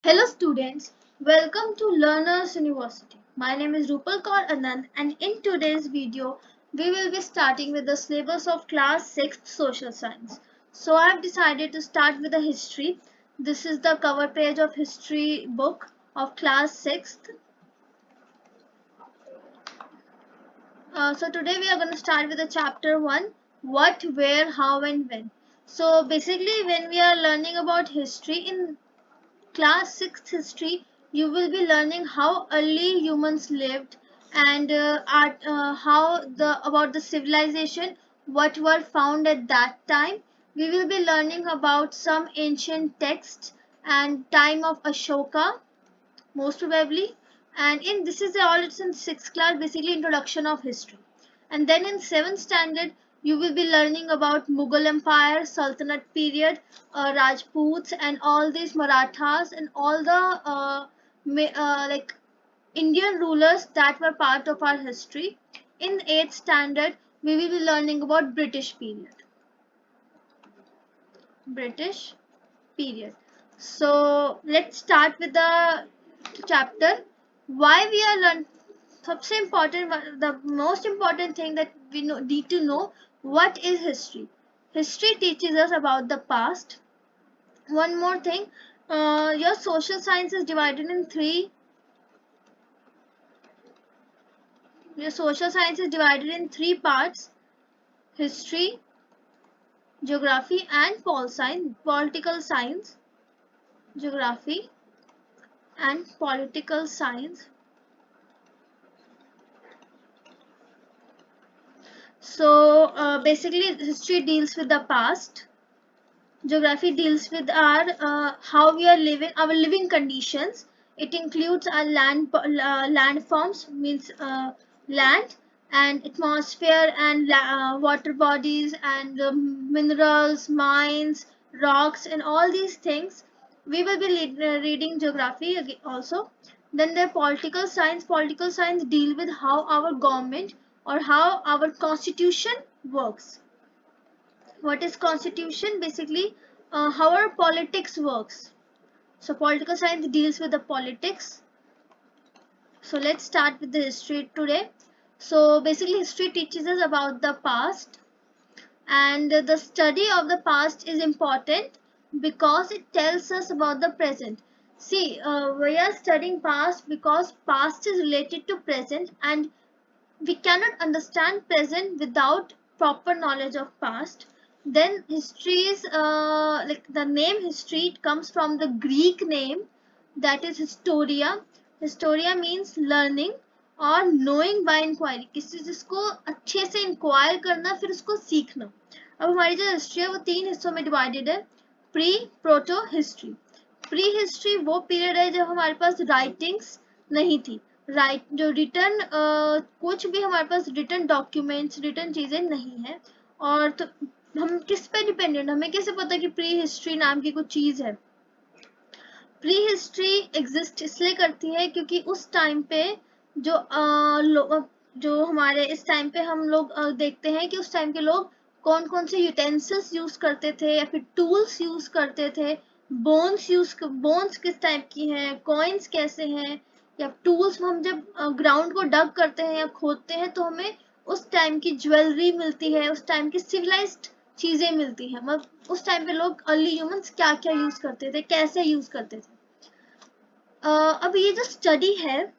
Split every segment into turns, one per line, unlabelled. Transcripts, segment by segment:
Hello students, welcome to Learners University. My name is Rupal Kaur Anand and in today's video we will be starting with the syllabus of class 6th social science. So I have decided to start with the history. This is the cover page of history book of class 6th. So today we are going to start with the chapter 1, what, where, how and when. So basically when we are learning about history in Class 6th history, you will be learning how early humans lived and how about the civilization, what were found at that time. We will be learning about some ancient texts and time of Ashoka, most probably. And in this is all it's in sixth class, basically introduction of history. And then in seventh standard, you will be learning about Mughal Empire, Sultanate period, Rajputs, and all these Marathas and all the like Indian rulers that were part of our history. In eighth standard, we will be learning about British period. British period. So let's start with the chapter. Why we are learning. सबसे important, the most important thing that we need to know, what is history. History teaches us about the past. One more thing, your social science is divided in three. Your social science is divided in three parts: history, geography, and political science. Geography and political science. So basically, history deals with the past. Geography deals with our how we are living, our living conditions. It includes our landforms, means land and atmosphere and water bodies and minerals, mines, rocks, and all these things. We will be reading geography also. Then the political science. Political science deal with how our government or how our constitution works. What is constitution? Basically how our politics works. So political science deals with the politics. So let's start with the history today. So basically history teaches us about the past, and the study of the past is important because it tells us about the present. See, we are studying past because past is related to present, and we cannot understand present without proper knowledge of past. Then history is like the name history, it comes from the Greek name, that is historia. Historia means learning और knowing by inquiry, किसी चीज को अच्छे से inquire करना फिर उसको सीखना. अब हमारी जो हिस्ट्री है वो तीन हिस्सों में डिवाइडेड है: pre, proto, history. Pre history वो पीरियड है जब हमारे पास राइटिंग्स नहीं थी. जो रिटर्न कुछ भी हमारे पास रिटर्न डॉक्यूमेंट्स, रिटर्न चीजें नहीं है. और तो हम किस पे डिपेंडेंट, हमें कैसे पता कि प्री हिस्ट्री नाम की कुछ चीज है. प्री हिस्ट्री एग्जिस्ट इसलिए करती है क्योंकि उस टाइम पे जो जो हमारे इस टाइम पे हम लोग देखते हैं कि उस टाइम के लोग कौन कौन से यूटेंसिल्स यूज करते थे या फिर टूल्स यूज करते थे. बोन्स किस टाइप की हैं, कॉइन्स कैसे हैं, या टूल्स हम जब ग्राउंड को डग करते हैं या खोदते हैं तो हमें उस टाइम की ज्वेलरी मिलती है, उस टाइम की सिविलाइज्ड चीजें मिलती हैं. मतलब उस टाइम पे लोग अर्ली ह्यूमंस क्या क्या यूज करते थे, कैसे यूज करते थे. अब ये जो स्टडी है,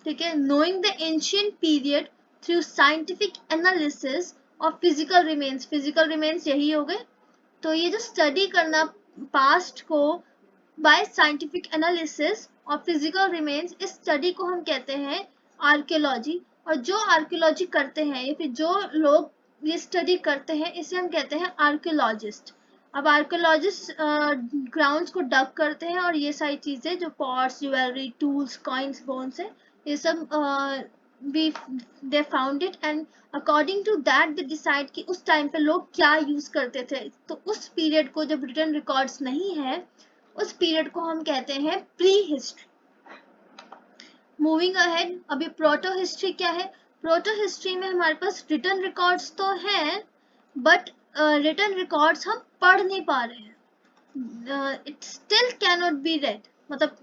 ठीक है, knowing the ancient period through scientific analysis of physical remains यही हो गए. तो ये जो स्टडी करना पास्ट को bye scientific analysis of physical remains, इस स्टडी को हम कहते हैं आर्कियोलॉजी. और जो आर्कियोलॉजी करते हैं या फिर जो लोग ये स्टडी करते हैं इसे हम कहते हैं आर्कियोलॉजिस्ट. अब आर्कियोलॉजिस्ट ग्राउंड्स को डग करते हैं और ये सारी चीजें जो pots, jewellery, tools, coins, bones है, ये सब we they found it and according to that they decide कि उस टाइम पे लोग क्या यूज करते थे. तो उस पीरियड को, जब रिटर्न रिकॉर्ड्स नहीं है, उस पीरियड को हम कहते हैं प्री हिस्ट्री. मूविंग अहेड, अभी प्रोटो हिस्ट्री क्या है. प्रोटो हिस्ट्री में हमारे पास रिटर्न रिकॉर्ड्स तो हैं बट रिटर्न रिकॉर्ड्स हम पढ़ नहीं पा रहे हैं. It still cannot be red. मतलब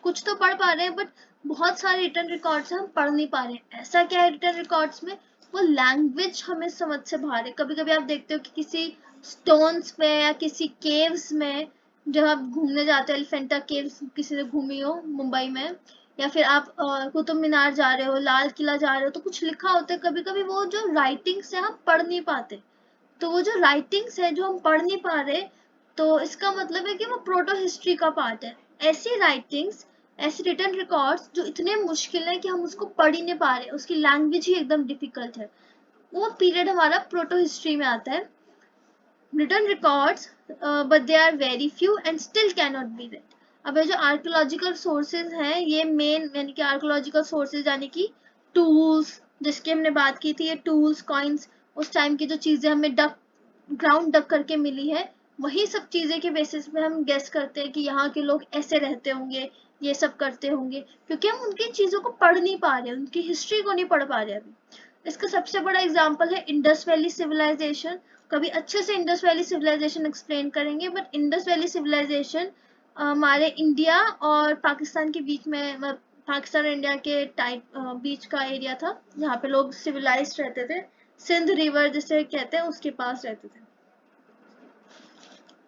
कुछ तो पढ़ पा रहे हैं बट बहुत सारे रिटर्न रिकॉर्ड्स हम पढ़ नहीं पा रहे हैं। ऐसा क्या है रिटर्न रिकॉर्ड्स में, वो लैंग्वेज हमें समझ से बाहर है। कभी कभी आप देखते हो कि किसी स्टोन्स पे या किसी केव्स में, जब आप घूमने जाते हैं, एलिफेंटा केव्स किसी ने घूमी हो मुंबई में, या फिर आप कुतुब मीनार जा रहे हो, लाल किला जा रहे हो, तो कुछ लिखा होता है। कभी कभी वो जो राइटिंग्स है हम पढ़ नहीं पाते, तो वो जो राइटिंग्स है जो हम पढ़ नहीं पा रहे, तो इसका मतलब है कि वो प्रोटो हिस्ट्री का पार्ट है। ऐसी राइटिंग्स, ऐसे रिटर्न रिकॉर्ड्स जो इतने मुश्किल है कि हम उसको पढ़ ही नहीं पा रहे, उसकी लैंग्वेज ही एकदम डिफिकल्ट है, वो पीरियड हमारा प्रोटो हिस्ट्री में आता है। Written records but they are very few and still can not be read. अब ये जो आर्कोलॉजिकल सोर्सेज हैं, ये मेन यानी कि आर्कोलॉजिकल सोर्सेज यानी कि टूल्स, जिसकी हमने बात की थी, ये टूल्स, कॉइन्स, उस टाइम की जो चीजें हमें ग्राउंड डक करके मिली है, वही सब चीजें के बेसिस पे हम गेस करते हैं कि यहाँ के लोग ऐसे रहते होंगे, ये सब करते होंगे, क्योंकि हम उनकी चीजों को पढ़ नहीं पा रहे, उनकी हिस्ट्री को नहीं पढ़ पा रहे अभी। इसका सबसे बड़ा एग्जाम्पल है इंडस वैली सिविलाइजेशन। कभी अच्छे से इंडस वैली सिविलाइजेशन एक्सप्लेन करेंगे, बट इंडस वैली सिविलाइजेशन हमारे इंडिया और पाकिस्तान के बीच में, पाकिस्तान और इंडिया के टाइप बीच का एरिया था, जहाँ पे लोग सिविलाइज्ड रहते थे। सिंध रिवर जिसे कहते हैं उसके पास रहते थे।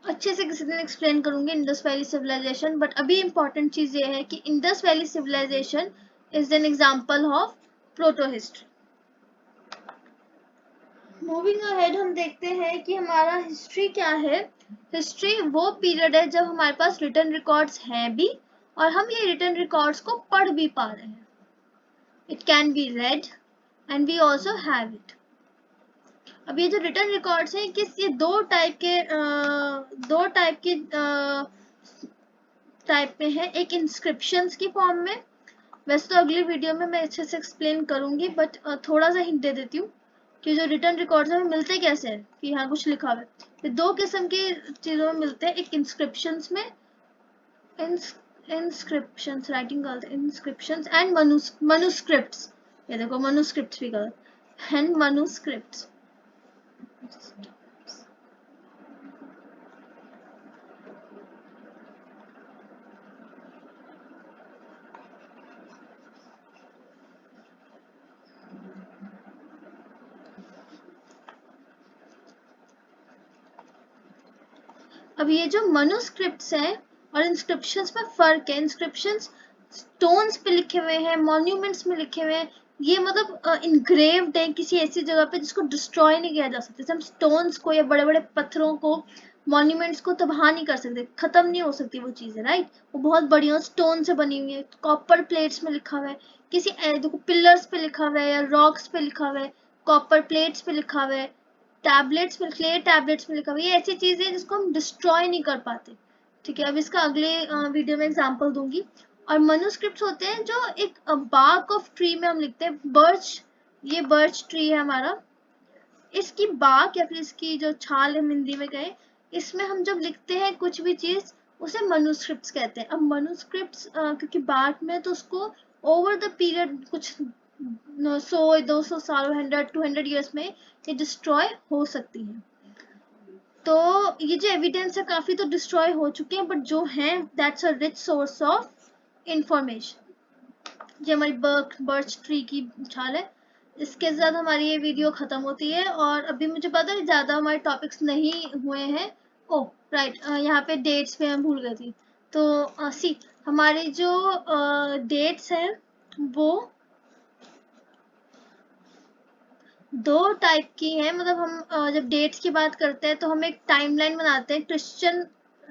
अच्छे से किसी दिन एक्सप्लेन करूंगी इंडस वैली सिविलाइजेशन, बट अभी इंपॉर्टेंट चीज ये है कि Indus Valley Civilisation is an example of proto history. Moving ahead हम देखते हैं कि हमारा हिस्ट्री क्या है। हिस्ट्री वो पीरियड है जब हमारे पास रिटर्न रिकॉर्ड्स हैं भी, और हम ये रिटर्न रिकॉर्ड्स को पढ़ भी पा रहे हैं। It can be read and we also have it. अब ये जो रिटर्न रिकॉर्ड्स हैं, किस ये दो टाइप में है। एक इंस्क्रिप्शंस की फॉर्म में, वैसे तो अगली वीडियो में मैं अच्छे से एक्सप्लेन करूंगी, बट थोड़ा सा हिंट दे देती हूँ कि जो रिटर्न रिकॉर्ड्स हमें मिलते कैसे हैं, कि यहाँ कुछ लिखा हुआ है। ये दो किस्म की चीजों में मिलते हैं, एक इंस्क्रिप्शंस में, इंस्क्रिप्शंस राइटिंग गलत, इंस्क्रिप्शंस एंड मनुस्क्रिप्ट्स, ये देखो मनुस्क्रिप्ट्स भी गलत, एंड मनुस्क्रिप्ट्स। अब ये जो मनुस्क्रिप्ट्स हैं और इंस्क्रिप्शंस में फर्क है। इंस्क्रिप्शंस स्टोन्स पे लिखे हुए हैं, मॉन्यूमेंट्स में लिखे हुए हैं, ये मतलब इनग्रेव्ड है किसी ऐसी जगह पे जिसको डिस्ट्रॉय नहीं किया जा सकता। जैसे हम स्टोन्स को या बड़े बड़े पत्थरों को, मॉन्यूमेंट्स को तबाह नहीं कर सकते, खत्म नहीं हो सकती वो चीजें, राइट। वो बहुत बढ़िया स्टोन से बनी हुई है। कॉपर प्लेट्स में लिखा हुआ है, किसी देखो पिलर्स पे लिखा हुआ है या रॉक्स पे लिखा हुआ है, कॉपर प्लेट्स पे लिखा हुआ है, टैबलेट्स में, क्ले टैबलेट्स में लिखा हुआ है। ये ऐसी चीजें हैं जिसको हम डिस्ट्रॉय नहीं कर पाते, ठीक है। अब इसका अगले वीडियो में एग्जांपल दूंगी। और मनुस्क्रिप्ट्स होते हैं जो एक बार्क ऑफ ट्री में हम लिखते हैं। बर्च, ये बर्च ट्री है हमारा, इसकी बार्क या फिर इसकी जो छाल हम हिंदी में कहें, इसमें हम जब लिखते हैं कुछ भी चीज, उसे मनुस्क्रिप्ट्स कहते हैं। अब मनुस्क्रिप्ट्स क्योंकि बार्क में, तो उसको ओवर द पीरियड कुछ 100-200 साल, 100-200 ईयर्स में ये डिस्ट्रॉय हो सकती है। तो ये जो एविडेंस है काफी तो डिस्ट्रॉय हो चुके हैं, बट जो हैं that's a rich source of information. ये हमारी बर्च ट्री की छाल है। इसके साथ हमारी ये वीडियो खत्म होती है। और अभी मुझे पता है ज्यादा हमारे टॉपिक्स नहीं हुए हैं। ओ राइट, यहाँ पे डेट्स पे मैं भूल गई थी। तो सी हमारी जो डेट्स हैं वो दो टाइप की है। मतलब हम जब डेट्स की बात करते हैं तो हम एक टाइमलाइन बनाते हैं क्रिश्चियन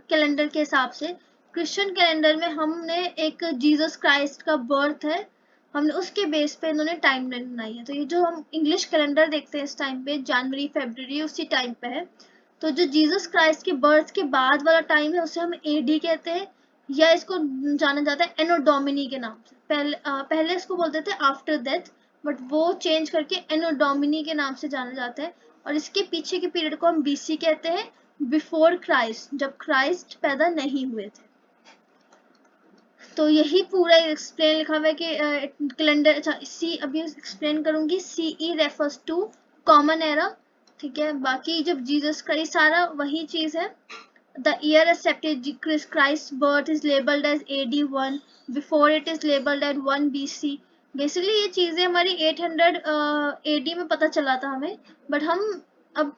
कैलेंडर के हिसाब से। क्रिश्चियन कैलेंडर में हमने एक जीसस क्राइस्ट का बर्थ है, हमने उसके बेस पे इन्होंने टाइमलाइन बनाई है। तो ये जो हम इंग्लिश कैलेंडर देखते हैं इस टाइम पे, जनवरी फरवरी उसी टाइम पे है। तो जो जीसस क्राइस्ट के बर्थ के बाद वाला टाइम है उसे हम एडी कहते हैं, या इसको जाना जाता है एनो डोमिनी के नाम से। पहले इसको बोलते थे आफ्टर डेथ, बट वो चेंज करके एनो डोमिनी के नाम से जाना जाता है। और इसके पीछे के पीरियड को हम बीसी कहते हैं, बिफोर क्राइस्ट, जब क्राइस्ट पैदा नहीं हुए थे। तो यही पूरा एक्सप्लेन लिखा हुआ है कि कैलेंडर, अच्छा सी अभी एक्सप्लेन करूंगी। CE refers to common era, ठीक है। बाकी जब जीसस क्राइस्ट, सारा वही चीज है। The year accepted Christ's birth is labeled as AD 1. Before it is labeled at 1 BC. Basically ये चीज़ें हमारी 800 AD में पता चला था हमें, बट हम अब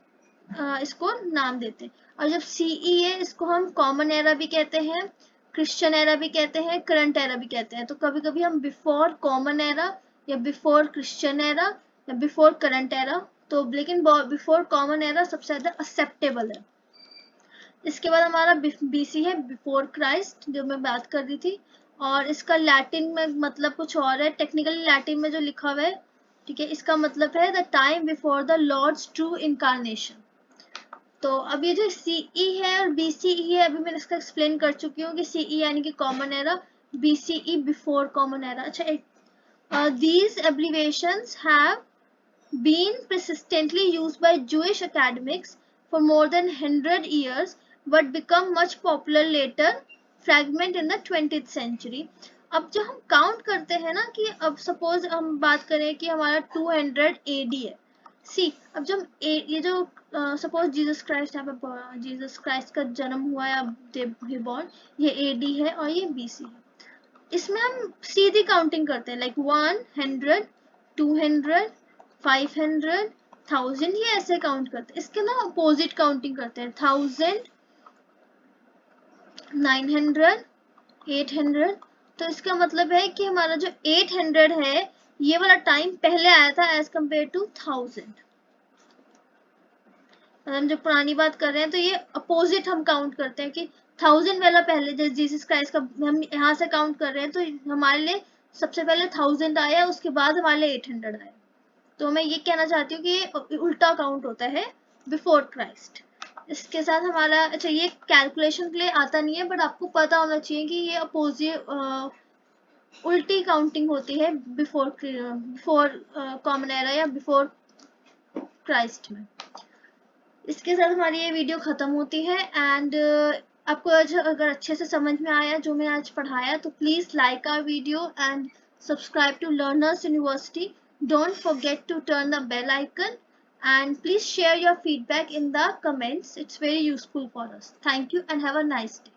इसको नाम देते हैं. और जब CE है, इसको हम कॉमन एरा भी कहते हैं, क्रिश्चियन एरा भी कहते हैं, करंट एरा भी कहते हैं. तो कभी कभी हम बिफोर कॉमन एरा या बिफोर क्रिश्चियन एरा या बिफोर करंट एरा, तो लेकिन बिफोर कॉमन एरा सबसे ज़्यादा एक्सेप्टेबल है. इसके बाद हमारा BC है, बिफोर क्राइस्ट, जो मैं बात कर रही थी. और इसका लैटिन में मतलब कुछ और है, टेक्निकली लैटिन में जो लिखा हुआ है, ठीक है, इसका मतलब है the time before the Lord's true incarnation. तो अब ये जो CE है और BCE है, अभी मैंने इसका एक्सप्लेन कर चुकी हूँ कि CE यानी कि common era, BCE before common era. अच्छा, these abbreviations have been persistently used by Jewish academics for more than 100 years but become much popular later fragment in the 20th century. अब जब हम काउंट करते हैं ना, कि अब सपोज हम बात करें कि हमारा 200 AD है. सी, अब जब ये जो सपोज जीसस क्राइस्ट, यहाँ पे जीसस क्राइस्ट का जन्म हुआ है, अब बॉर्न, ये AD है और ये BC है. इसमें हम सीधी काउंटिंग करते हैं, लाइक 100, 200, 500, 1000, ये ऐसे काउंट करते हैं. इसके ना अपोजिट काउंटिंग करते हैं, 1000, 900, 800. तो इसका मतलब है कि हमारा जो 800 है, ये वाला टाइम पहले आया था एज कंपेयर टू 1000. हम जो पुरानी बात कर रहे हैं, तो ये अपोजिट हम काउंट करते हैं कि 1000 वाला पहले, जैसे जीसस क्राइस्ट का हम यहाँ से काउंट कर रहे हैं, तो हमारे लिए सबसे पहले 1000 आया, उसके बाद हमारे लिए 800 आया. तो मैं ये कहना चाहती हूँ कि ये उल्टा काउंट होता है बिफोर क्राइस्ट. इसके साथ हमारा, अच्छा, ये कैलकुलेशन के लिए आता नहीं है, बट आपको पता होना चाहिए कि ये उल्टी काउंटिंग होती है बिफोर कॉमन एरा या बिफोर क्राइस्ट में. इसके साथ हमारी ये वीडियो ख़त्म होती है. एंड आपको अगर अच्छे से समझ में आया जो मैंने आज पढ़ाया, तो please like our video and subscribe to Learners University. Don't forget to turn the bell icon and please share your feedback in the comments. It's very useful for us. Thank you and have a nice day.